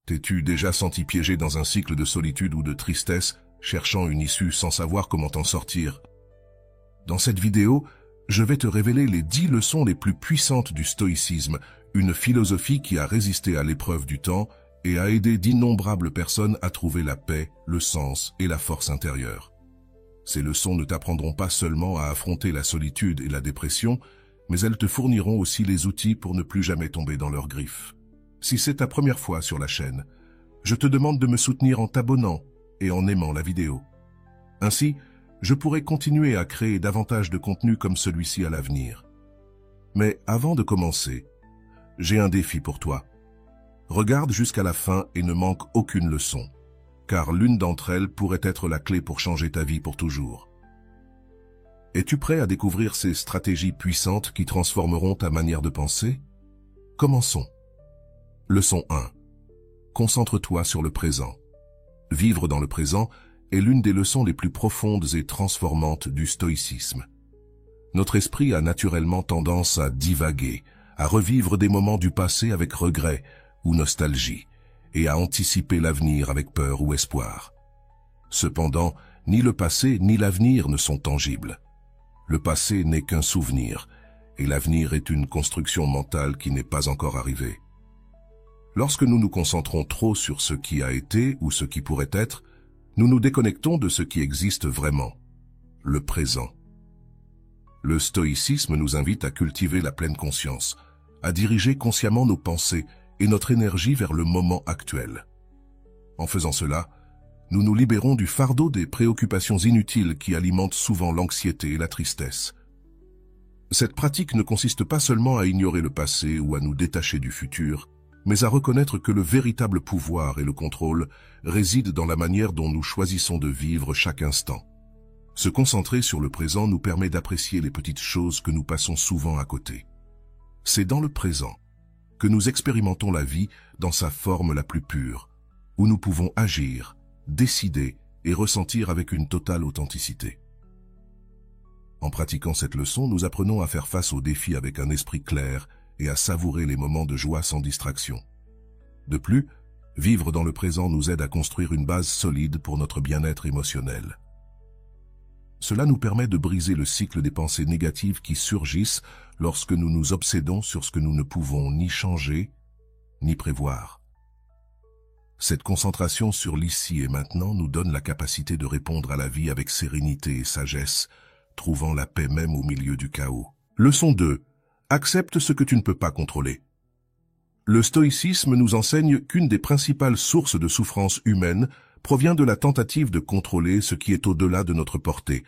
T'es-tu déjà senti piégé dans un cycle de solitude ou de tristesse, cherchant une issue sans savoir comment t'en sortir? Dans cette vidéo, je vais te révéler les 10 leçons les plus puissantes du stoïcisme, une philosophie qui a résisté à l'épreuve du temps et a aidé d'innombrables personnes à trouver la paix, le sens et la force intérieure. Ces leçons ne t'apprendront pas seulement à affronter la solitude et la dépression, mais elles te fourniront aussi les outils pour ne plus jamais tomber dans leurs griffes. Si c'est ta première fois sur la chaîne, je te demande de me soutenir en t'abonnant et en aimant la vidéo. Ainsi, je pourrai continuer à créer davantage de contenu comme celui-ci à l'avenir. Mais avant de commencer, j'ai un défi pour toi. Regarde jusqu'à la fin et ne manque aucune leçon, car l'une d'entre elles pourrait être la clé pour changer ta vie pour toujours. Es-tu prêt à découvrir ces stratégies puissantes qui transformeront ta manière de penser? Commençons. Leçon 1. Concentre-toi sur le présent. Vivre dans le présent est l'une des leçons les plus profondes et transformantes du stoïcisme. Notre esprit a naturellement tendance à divaguer, à revivre des moments du passé avec regret ou nostalgie, et à anticiper l'avenir avec peur ou espoir. Cependant, ni le passé ni l'avenir ne sont tangibles. Le passé n'est qu'un souvenir, et l'avenir est une construction mentale qui n'est pas encore arrivée. Lorsque nous nous concentrons trop sur ce qui a été ou ce qui pourrait être, nous nous déconnectons de ce qui existe vraiment, le présent. Le stoïcisme nous invite à cultiver la pleine conscience, à diriger consciemment nos pensées et notre énergie vers le moment actuel. En faisant cela, nous nous libérons du fardeau des préoccupations inutiles qui alimentent souvent l'anxiété et la tristesse. Cette pratique ne consiste pas seulement à ignorer le passé ou à nous détacher du futur, mais à reconnaître que le véritable pouvoir et le contrôle résident dans la manière dont nous choisissons de vivre chaque instant. Se concentrer sur le présent nous permet d'apprécier les petites choses que nous passons souvent à côté. C'est dans le présent que nous expérimentons la vie dans sa forme la plus pure, où nous pouvons agir, décider et ressentir avec une totale authenticité. En pratiquant cette leçon, nous apprenons à faire face aux défis avec un esprit clair et à savourer les moments de joie sans distraction. De plus, vivre dans le présent nous aide à construire une base solide pour notre bien-être émotionnel. Cela nous permet de briser le cycle des pensées négatives qui surgissent lorsque nous nous obsédons sur ce que nous ne pouvons ni changer, ni prévoir. Cette concentration sur l'ici et maintenant nous donne la capacité de répondre à la vie avec sérénité et sagesse, trouvant la paix même au milieu du chaos. Leçon 2. Accepte ce que tu ne peux pas contrôler. Le stoïcisme nous enseigne qu'une des principales sources de souffrance humaine provient de la tentative de contrôler ce qui est au-delà de notre portée,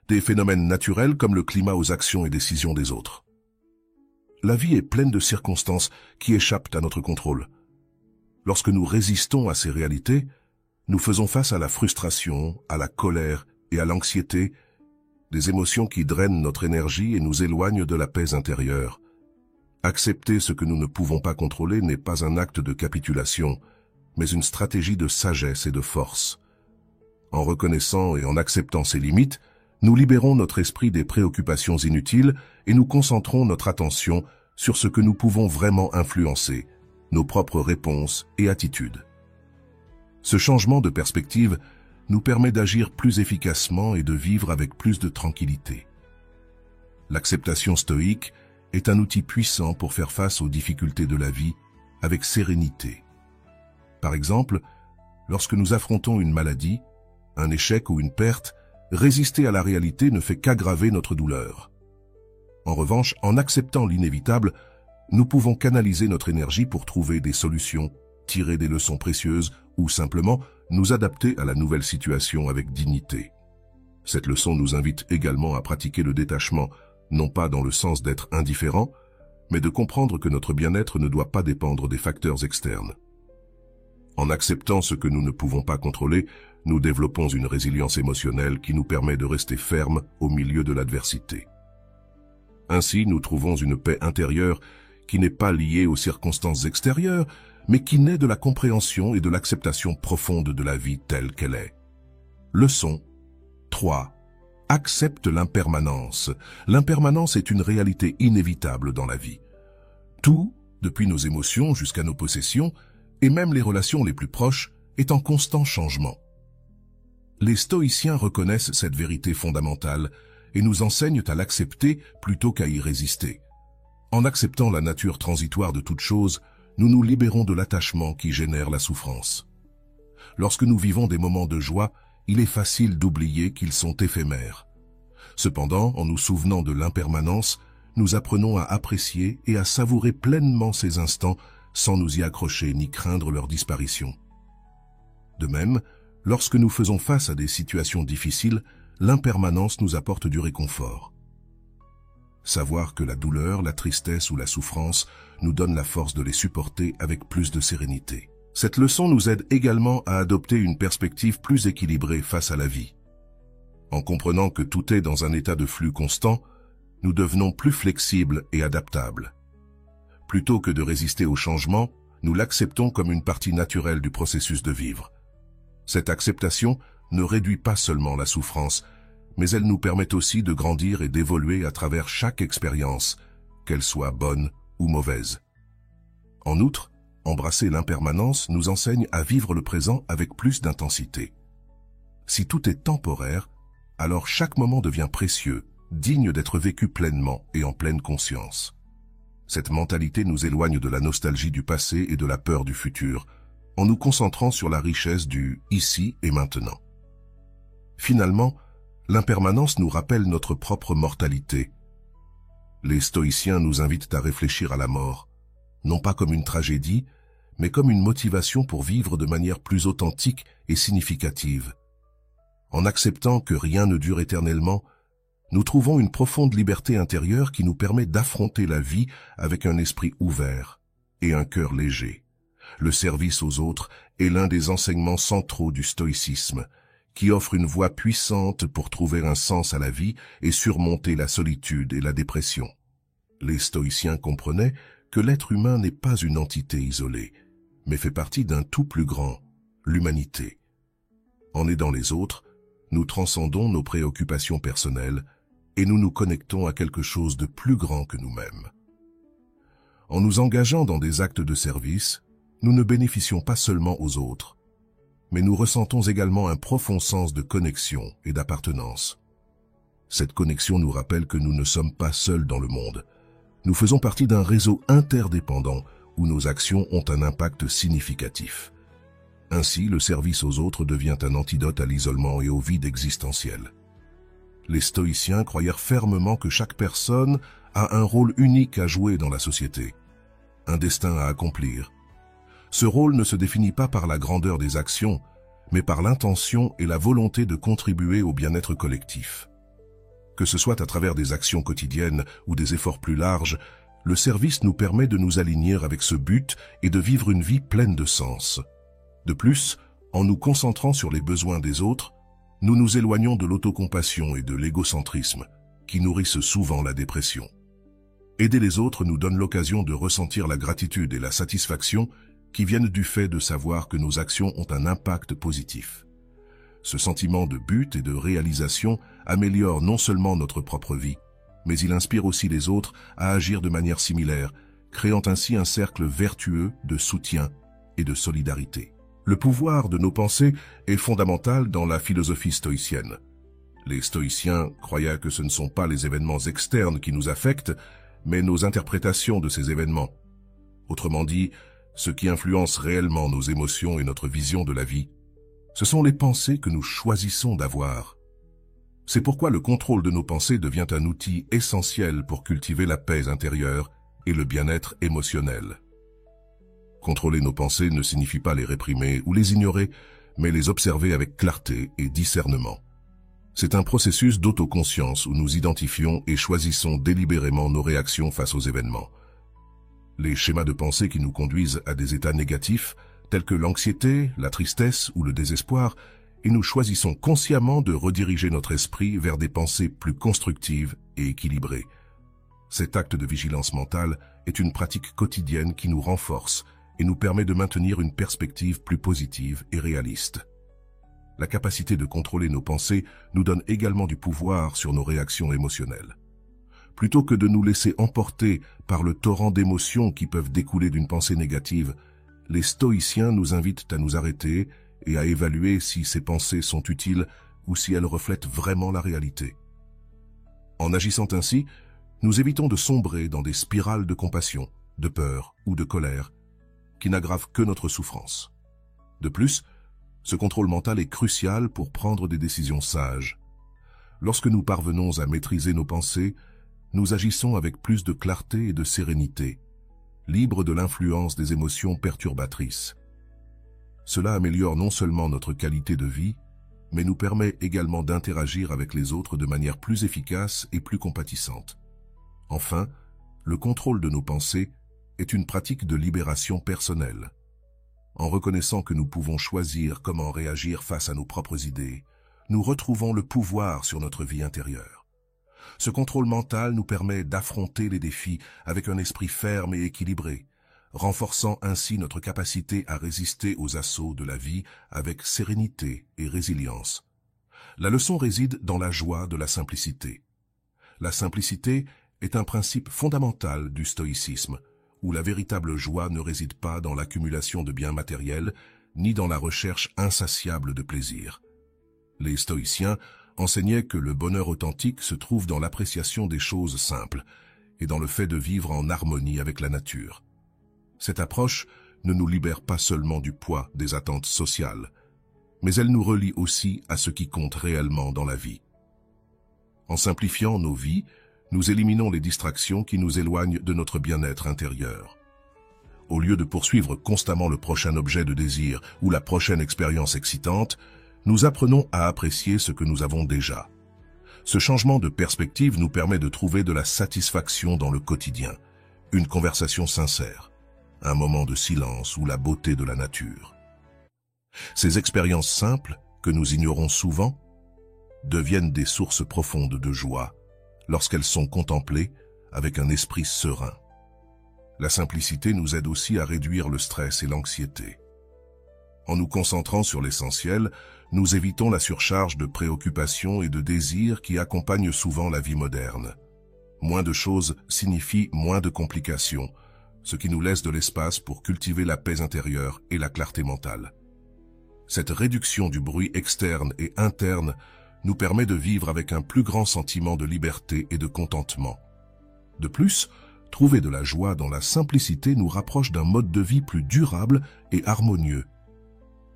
des phénomènes naturels comme le climat aux actions et décisions des autres. La vie est pleine de circonstances qui échappent à notre contrôle. Lorsque nous résistons à ces réalités, nous faisons face à la frustration, à la colère et à l'anxiété, des émotions qui drainent notre énergie et nous éloignent de la paix intérieure. Accepter ce que nous ne pouvons pas contrôler n'est pas un acte de capitulation, mais une stratégie de sagesse et de force. En reconnaissant et en acceptant ces limites, nous libérons notre esprit des préoccupations inutiles et nous concentrons notre attention sur ce que nous pouvons vraiment influencer, nos propres réponses et attitudes. Ce changement de perspective nous permet d'agir plus efficacement et de vivre avec plus de tranquillité. L'acceptation stoïque est un outil puissant pour faire face aux difficultés de la vie avec sérénité. Par exemple, lorsque nous affrontons une maladie, un échec ou une perte, résister à la réalité ne fait qu'aggraver notre douleur. En revanche, en acceptant l'inévitable, nous pouvons canaliser notre énergie pour trouver des solutions, tirer des leçons précieuses ou simplement nous adapter à la nouvelle situation avec dignité. Cette leçon nous invite également à pratiquer le détachement, non pas dans le sens d'être indifférent, mais de comprendre que notre bien-être ne doit pas dépendre des facteurs externes. En acceptant ce que nous ne pouvons pas contrôler, nous développons une résilience émotionnelle qui nous permet de rester fermes au milieu de l'adversité. Ainsi, nous trouvons une paix intérieure qui n'est pas liée aux circonstances extérieures, mais qui naît de la compréhension et de l'acceptation profonde de la vie telle qu'elle est. Leçon 3. Accepte l'impermanence. L'impermanence est une réalité inévitable dans la vie. Tout, depuis nos émotions jusqu'à nos possessions, et même les relations les plus proches est en constant changement. Les stoïciens reconnaissent cette vérité fondamentale et nous enseignent à l'accepter plutôt qu'à y résister. En acceptant la nature transitoire de toute chose, nous nous libérons de l'attachement qui génère la souffrance. Lorsque nous vivons des moments de joie, il est facile d'oublier qu'ils sont éphémères. Cependant, en nous souvenant de l'impermanence, nous apprenons à apprécier et à savourer pleinement ces instants sans nous y accrocher ni craindre leur disparition. De même, lorsque nous faisons face à des situations difficiles, l'impermanence nous apporte du réconfort. Savoir que la douleur, la tristesse ou la souffrance nous donne la force de les supporter avec plus de sérénité. Cette leçon nous aide également à adopter une perspective plus équilibrée face à la vie. En comprenant que tout est dans un état de flux constant, nous devenons plus flexibles et adaptables. Plutôt que de résister au changement, nous l'acceptons comme une partie naturelle du processus de vivre. Cette acceptation ne réduit pas seulement la souffrance, mais elle nous permet aussi de grandir et d'évoluer à travers chaque expérience, qu'elle soit bonne ou mauvaise. En outre, embrasser l'impermanence nous enseigne à vivre le présent avec plus d'intensité. Si tout est temporaire, alors chaque moment devient précieux, digne d'être vécu pleinement et en pleine conscience. Cette mentalité nous éloigne de la nostalgie du passé et de la peur du futur, en nous concentrant sur la richesse du ici et maintenant. Finalement, l'impermanence nous rappelle notre propre mortalité. Les stoïciens nous invitent à réfléchir à la mort, non pas comme une tragédie, mais comme une motivation pour vivre de manière plus authentique et significative. En acceptant que rien ne dure éternellement, nous trouvons une profonde liberté intérieure qui nous permet d'affronter la vie avec un esprit ouvert et un cœur léger. Le service aux autres est l'un des enseignements centraux du stoïcisme, qui offre une voie puissante pour trouver un sens à la vie et surmonter la solitude et la dépression. Les stoïciens comprenaient que l'être humain n'est pas une entité isolée, mais fait partie d'un tout plus grand, l'humanité. En aidant les autres, nous transcendons nos préoccupations personnelles et nous nous connectons à quelque chose de plus grand que nous-mêmes. En nous engageant dans des actes de service, nous ne bénéficions pas seulement aux autres, mais nous ressentons également un profond sens de connexion et d'appartenance. Cette connexion nous rappelle que nous ne sommes pas seuls dans le monde. Nous faisons partie d'un réseau interdépendant où nos actions ont un impact significatif. Ainsi, le service aux autres devient un antidote à l'isolement et au vide existentiel. Les stoïciens croyèrent fermement que chaque personne a un rôle unique à jouer dans la société, un destin à accomplir. Ce rôle ne se définit pas par la grandeur des actions, mais par l'intention et la volonté de contribuer au bien-être collectif. Que ce soit à travers des actions quotidiennes ou des efforts plus larges, le service nous permet de nous aligner avec ce but et de vivre une vie pleine de sens. De plus, en nous concentrant sur les besoins des autres, nous nous éloignons de l'autocompassion et de l'égocentrisme, qui nourrissent souvent la dépression. Aider les autres nous donne l'occasion de ressentir la gratitude et la satisfaction qui viennent du fait de savoir que nos actions ont un impact positif. Ce sentiment de but et de réalisation améliore non seulement notre propre vie, mais il inspire aussi les autres à agir de manière similaire, créant ainsi un cercle vertueux de soutien et de solidarité. Le pouvoir de nos pensées est fondamental dans la philosophie stoïcienne. Les stoïciens croyaient que ce ne sont pas les événements externes qui nous affectent, mais nos interprétations de ces événements. Autrement dit, ce qui influence réellement nos émotions et notre vision de la vie, ce sont les pensées que nous choisissons d'avoir. C'est pourquoi le contrôle de nos pensées devient un outil essentiel pour cultiver la paix intérieure et le bien-être émotionnel. Contrôler nos pensées ne signifie pas les réprimer ou les ignorer, mais les observer avec clarté et discernement. C'est un processus d'autoconscience où nous identifions et choisissons délibérément nos réactions face aux événements. Les schémas de pensée qui nous conduisent à des états négatifs, tels que l'anxiété, la tristesse ou le désespoir, et nous choisissons consciemment de rediriger notre esprit vers des pensées plus constructives et équilibrées. Cet acte de vigilance mentale est une pratique quotidienne qui nous renforce et nous permet de maintenir une perspective plus positive et réaliste. La capacité de contrôler nos pensées nous donne également du pouvoir sur nos réactions émotionnelles. Plutôt que de nous laisser emporter par le torrent d'émotions qui peuvent découler d'une pensée négative, les stoïciens nous invitent à nous arrêter et à évaluer si ces pensées sont utiles ou si elles reflètent vraiment la réalité. En agissant ainsi, nous évitons de sombrer dans des spirales de compassion, de peur ou de colère qui n'aggravent que notre souffrance. De plus, ce contrôle mental est crucial pour prendre des décisions sages. Lorsque nous parvenons à maîtriser nos pensées, nous agissons avec plus de clarté et de sérénité, libres de l'influence des émotions perturbatrices. Cela améliore non seulement notre qualité de vie, mais nous permet également d'interagir avec les autres de manière plus efficace et plus compatissante. Enfin, le contrôle de nos pensées est une pratique de libération personnelle. En reconnaissant que nous pouvons choisir comment réagir face à nos propres idées, nous retrouvons le pouvoir sur notre vie intérieure. Ce contrôle mental nous permet d'affronter les défis avec un esprit ferme et équilibré, renforçant ainsi notre capacité à résister aux assauts de la vie avec sérénité et résilience. La leçon réside dans la joie de la simplicité. La simplicité est un principe fondamental du stoïcisme, où la véritable joie ne réside pas dans l'accumulation de biens matériels, ni dans la recherche insatiable de plaisir. Les stoïciens enseignaient que le bonheur authentique se trouve dans l'appréciation des choses simples et dans le fait de vivre en harmonie avec la nature. Cette approche ne nous libère pas seulement du poids des attentes sociales, mais elle nous relie aussi à ce qui compte réellement dans la vie. En simplifiant nos vies, nous éliminons les distractions qui nous éloignent de notre bien-être intérieur. Au lieu de poursuivre constamment le prochain objet de désir ou la prochaine expérience excitante, nous apprenons à apprécier ce que nous avons déjà. Ce changement de perspective nous permet de trouver de la satisfaction dans le quotidien, une conversation sincère, un moment de silence ou la beauté de la nature. Ces expériences simples, que nous ignorons souvent, deviennent des sources profondes de joie lorsqu'elles sont contemplées avec un esprit serein. La simplicité nous aide aussi à réduire le stress et l'anxiété. En nous concentrant sur l'essentiel, nous évitons la surcharge de préoccupations et de désirs qui accompagnent souvent la vie moderne. Moins de choses signifie moins de complications, ce qui nous laisse de l'espace pour cultiver la paix intérieure et la clarté mentale. Cette réduction du bruit externe et interne nous permet de vivre avec un plus grand sentiment de liberté et de contentement. De plus, trouver de la joie dans la simplicité nous rapproche d'un mode de vie plus durable et harmonieux.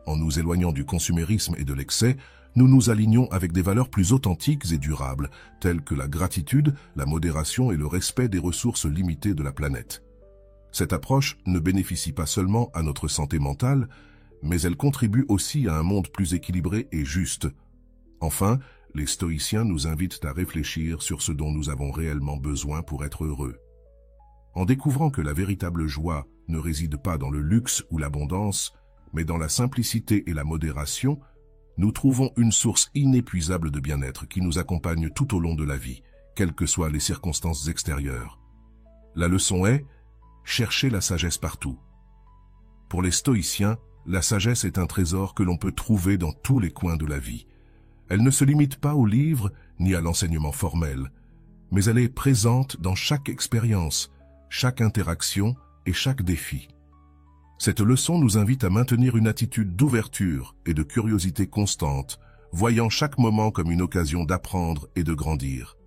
En nous éloignant du consumérisme et de l'excès, nous nous alignons avec des valeurs plus authentiques et durables, telles que la gratitude, la modération et le respect des ressources limitées de la planète. Cette approche ne bénéficie pas seulement à notre santé mentale, mais elle contribue aussi à un monde plus équilibré et juste. Enfin, les stoïciens nous invitent à réfléchir sur ce dont nous avons réellement besoin pour être heureux. En découvrant que la véritable joie ne réside pas dans le luxe ou l'abondance, mais dans la simplicité et la modération, nous trouvons une source inépuisable de bien-être qui nous accompagne tout au long de la vie, quelles que soient les circonstances extérieures. La leçon est « chercher la sagesse partout ». Pour les stoïciens, la sagesse est un trésor que l'on peut trouver dans tous les coins de la vie. Elle ne se limite pas aux livres ni à l'enseignement formel, mais elle est présente dans chaque expérience, chaque interaction et chaque défi. Cette leçon nous invite à maintenir une attitude d'ouverture et de curiosité constante, voyant chaque moment comme une occasion d'apprendre et de grandir.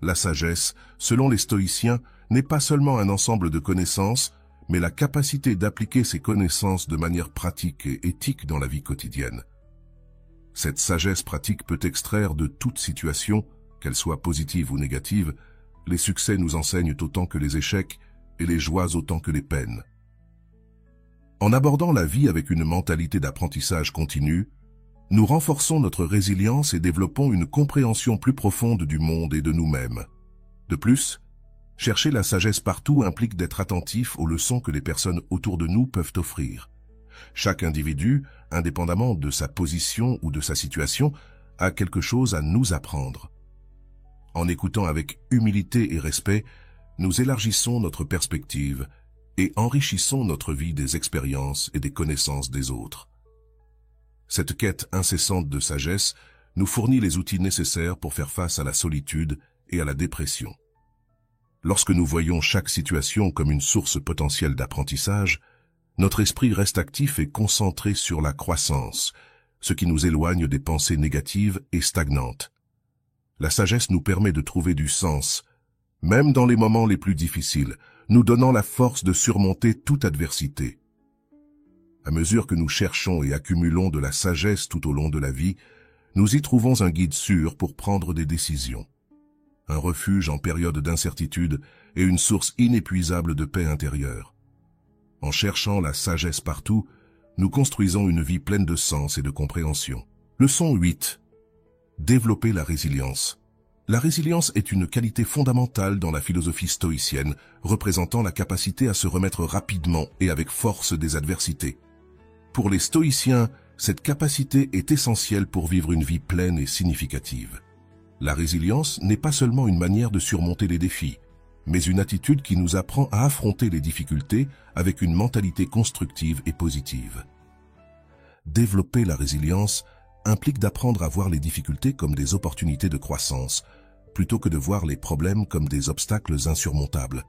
La sagesse, selon les stoïciens, n'est pas seulement un ensemble de connaissances, mais la capacité d'appliquer ces connaissances de manière pratique et éthique dans la vie quotidienne. Cette sagesse pratique peut extraire de toute situation, qu'elle soit positive ou négative, les succès nous enseignent autant que les échecs et les joies autant que les peines. En abordant la vie avec une mentalité d'apprentissage continu, nous renforçons notre résilience et développons une compréhension plus profonde du monde et de nous-mêmes. De plus, chercher la sagesse partout implique d'être attentif aux leçons que les personnes autour de nous peuvent offrir. Chaque individu, indépendamment de sa position ou de sa situation, a quelque chose à nous apprendre. En écoutant avec humilité et respect, nous élargissons notre perspective et enrichissons notre vie des expériences et des connaissances des autres. Cette quête incessante de sagesse nous fournit les outils nécessaires pour faire face à la solitude et à la dépression. Lorsque nous voyons chaque situation comme une source potentielle d'apprentissage, Notre esprit reste actif et concentré sur la croissance, ce qui nous éloigne des pensées négatives et stagnantes. La sagesse nous permet de trouver du sens, même dans les moments les plus difficiles, nous donnant la force de surmonter toute adversité. À mesure que nous cherchons et accumulons de la sagesse tout au long de la vie, nous y trouvons un guide sûr pour prendre des décisions, un refuge en période d'incertitude et une source inépuisable de paix intérieure. En cherchant la sagesse partout, nous construisons une vie pleine de sens et de compréhension. Leçon 8. Développer la résilience. La résilience est une qualité fondamentale dans la philosophie stoïcienne, représentant la capacité à se remettre rapidement et avec force des adversités. Pour les stoïciens, cette capacité est essentielle pour vivre une vie pleine et significative. La résilience n'est pas seulement une manière de surmonter les défis, mais une attitude qui nous apprend à affronter les difficultés avec une mentalité constructive et positive. Développer la résilience implique d'apprendre à voir les difficultés comme des opportunités de croissance, plutôt que de voir les problèmes comme des obstacles insurmontables.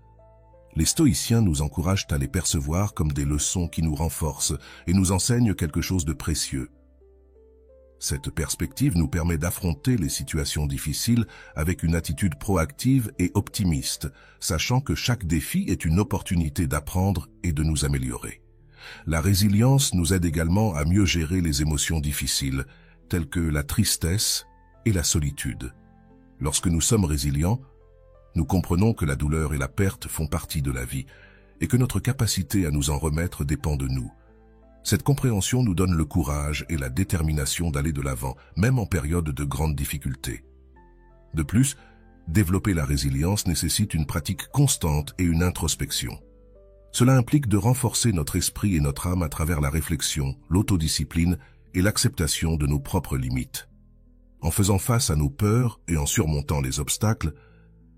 Les stoïciens nous encouragent à les percevoir comme des leçons qui nous renforcent et nous enseignent quelque chose de précieux. Cette perspective nous permet d'affronter les situations difficiles avec une attitude proactive et optimiste, sachant que chaque défi est une opportunité d'apprendre et de nous améliorer. La résilience nous aide également à mieux gérer les émotions difficiles, telles que la tristesse et la solitude. Lorsque nous sommes résilients, nous comprenons que la douleur et la perte font partie de la vie et que notre capacité à nous en remettre dépend de nous. Cette compréhension nous donne le courage et la détermination d'aller de l'avant, même en période de grandes difficultés. De plus, développer la résilience nécessite une pratique constante et une introspection. Cela implique de renforcer notre esprit et notre âme à travers la réflexion, l'autodiscipline et l'acceptation de nos propres limites. En faisant face à nos peurs et en surmontant les obstacles,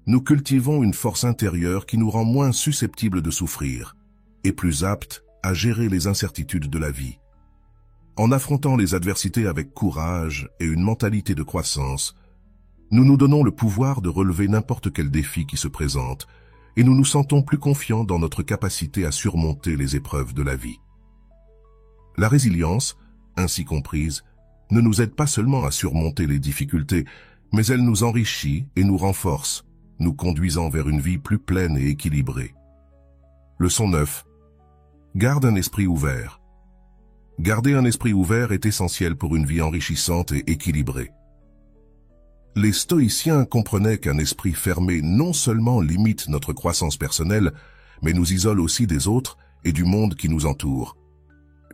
nous cultivons une force intérieure qui nous rend moins susceptibles de souffrir et plus aptes à gérer les incertitudes de la vie. En affrontant les adversités avec courage et une mentalité de croissance, nous nous donnons le pouvoir de relever n'importe quel défi qui se présente et nous nous sentons plus confiants dans notre capacité à surmonter les épreuves de la vie. La résilience, ainsi comprise, ne nous aide pas seulement à surmonter les difficultés, mais elle nous enrichit et nous renforce, nous conduisant vers une vie plus pleine et équilibrée. Leçon 9. Garde un esprit ouvert. Garder un esprit ouvert est essentiel pour une vie enrichissante et équilibrée. Les stoïciens comprenaient qu'un esprit fermé non seulement limite notre croissance personnelle, mais nous isole aussi des autres et du monde qui nous entoure.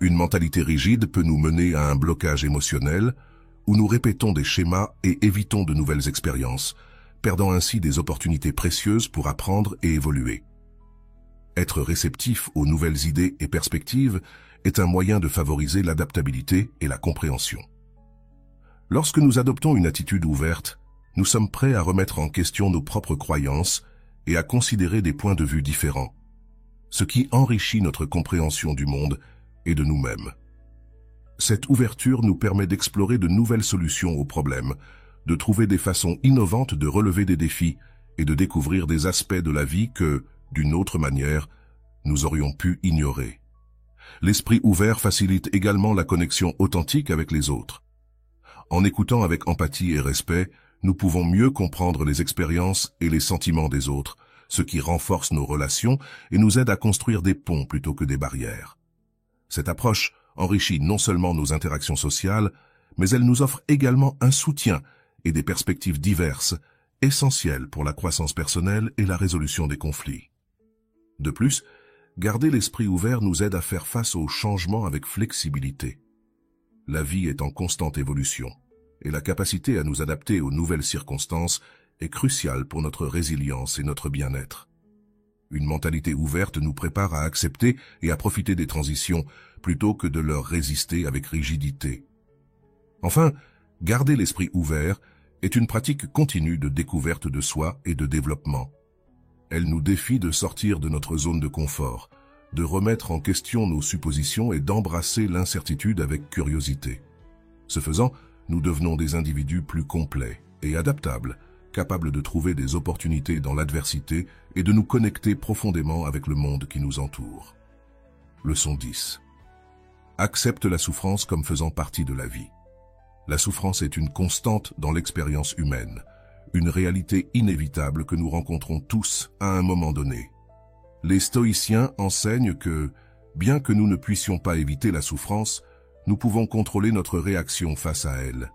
Une mentalité rigide peut nous mener à un blocage émotionnel, où nous répétons des schémas et évitons de nouvelles expériences, perdant ainsi des opportunités précieuses pour apprendre et évoluer. Être réceptif aux nouvelles idées et perspectives est un moyen de favoriser l'adaptabilité et la compréhension. Lorsque nous adoptons une attitude ouverte, nous sommes prêts à remettre en question nos propres croyances et à considérer des points de vue différents, ce qui enrichit notre compréhension du monde et de nous-mêmes. Cette ouverture nous permet d'explorer de nouvelles solutions aux problèmes, de trouver des façons innovantes de relever des défis et de découvrir des aspects de la vie que, d'une autre manière, nous aurions pu ignorer. L'esprit ouvert facilite également la connexion authentique avec les autres. En écoutant avec empathie et respect, nous pouvons mieux comprendre les expériences et les sentiments des autres, ce qui renforce nos relations et nous aide à construire des ponts plutôt que des barrières. Cette approche enrichit non seulement nos interactions sociales, mais elle nous offre également un soutien et des perspectives diverses, essentielles pour la croissance personnelle et la résolution des conflits. De plus, garder l'esprit ouvert nous aide à faire face aux changements avec flexibilité. La vie est en constante évolution, et la capacité à nous adapter aux nouvelles circonstances est cruciale pour notre résilience et notre bien-être. Une mentalité ouverte nous prépare à accepter et à profiter des transitions, plutôt que de leur résister avec rigidité. Enfin, garder l'esprit ouvert est une pratique continue de découverte de soi et de développement. Elle nous défie de sortir de notre zone de confort, de remettre en question nos suppositions et d'embrasser l'incertitude avec curiosité. Ce faisant, nous devenons des individus plus complets et adaptables, capables de trouver des opportunités dans l'adversité et de nous connecter profondément avec le monde qui nous entoure. Leçon 10. Accepte la souffrance comme faisant partie de la vie. La souffrance est une constante dans l'expérience humaine, une réalité inévitable que nous rencontrons tous à un moment donné. Les stoïciens enseignent que, bien que nous ne puissions pas éviter la souffrance, nous pouvons contrôler notre réaction face à elle.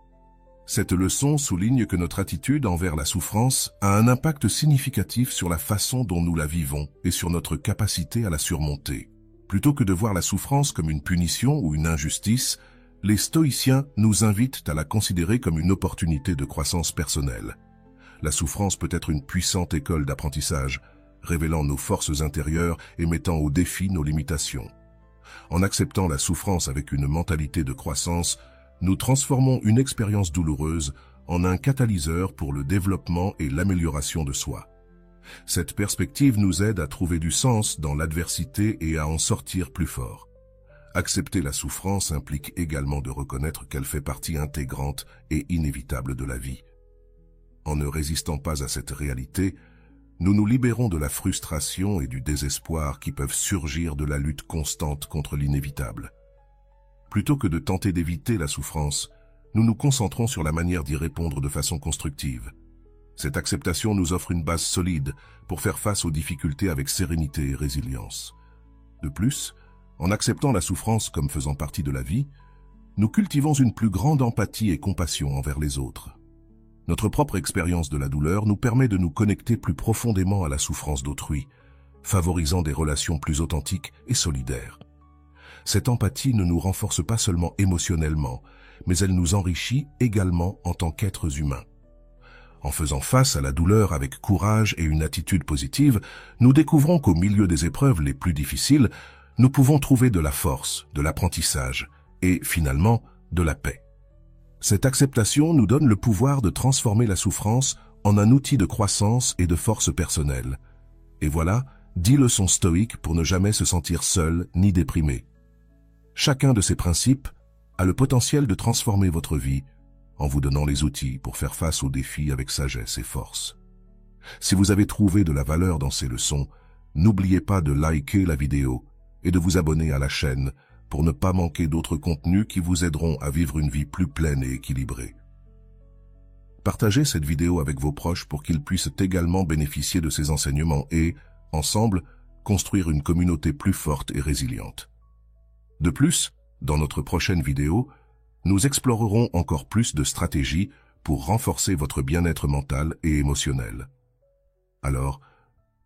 Cette leçon souligne que notre attitude envers la souffrance a un impact significatif sur la façon dont nous la vivons et sur notre capacité à la surmonter. Plutôt que de voir la souffrance comme une punition ou une injustice, les stoïciens nous invitent à la considérer comme une opportunité de croissance personnelle. La souffrance peut être une puissante école d'apprentissage, révélant nos forces intérieures et mettant au défi nos limitations. En acceptant la souffrance avec une mentalité de croissance, nous transformons une expérience douloureuse en un catalyseur pour le développement et l'amélioration de soi. Cette perspective nous aide à trouver du sens dans l'adversité et à en sortir plus fort. Accepter la souffrance implique également de reconnaître qu'elle fait partie intégrante et inévitable de la vie. En ne résistant pas à cette réalité, nous nous libérons de la frustration et du désespoir qui peuvent surgir de la lutte constante contre l'inévitable. Plutôt que de tenter d'éviter la souffrance, nous nous concentrons sur la manière d'y répondre de façon constructive. Cette acceptation nous offre une base solide pour faire face aux difficultés avec sérénité et résilience. De plus, en acceptant la souffrance comme faisant partie de la vie, nous cultivons une plus grande empathie et compassion envers les autres. Notre propre expérience de la douleur nous permet de nous connecter plus profondément à la souffrance d'autrui, favorisant des relations plus authentiques et solidaires. Cette empathie ne nous renforce pas seulement émotionnellement, mais elle nous enrichit également en tant qu'êtres humains. En faisant face à la douleur avec courage et une attitude positive, nous découvrons qu'au milieu des épreuves les plus difficiles, nous pouvons trouver de la force, de l'apprentissage et, finalement, de la paix. Cette acceptation nous donne le pouvoir de transformer la souffrance en un outil de croissance et de force personnelle. Et voilà 10 leçons stoïques pour ne jamais se sentir seul ni déprimé. Chacun de ces principes a le potentiel de transformer votre vie en vous donnant les outils pour faire face aux défis avec sagesse et force. Si vous avez trouvé de la valeur dans ces leçons, n'oubliez pas de liker la vidéo et de vous abonner à la chaîne pour ne pas manquer d'autres contenus qui vous aideront à vivre une vie plus pleine et équilibrée. Partagez cette vidéo avec vos proches pour qu'ils puissent également bénéficier de ces enseignements et, ensemble, construire une communauté plus forte et résiliente. De plus, dans notre prochaine vidéo, nous explorerons encore plus de stratégies pour renforcer votre bien-être mental et émotionnel. Alors,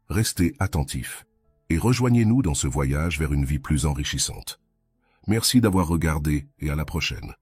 restez attentifs et rejoignez-nous dans ce voyage vers une vie plus enrichissante. Merci d'avoir regardé et à la prochaine.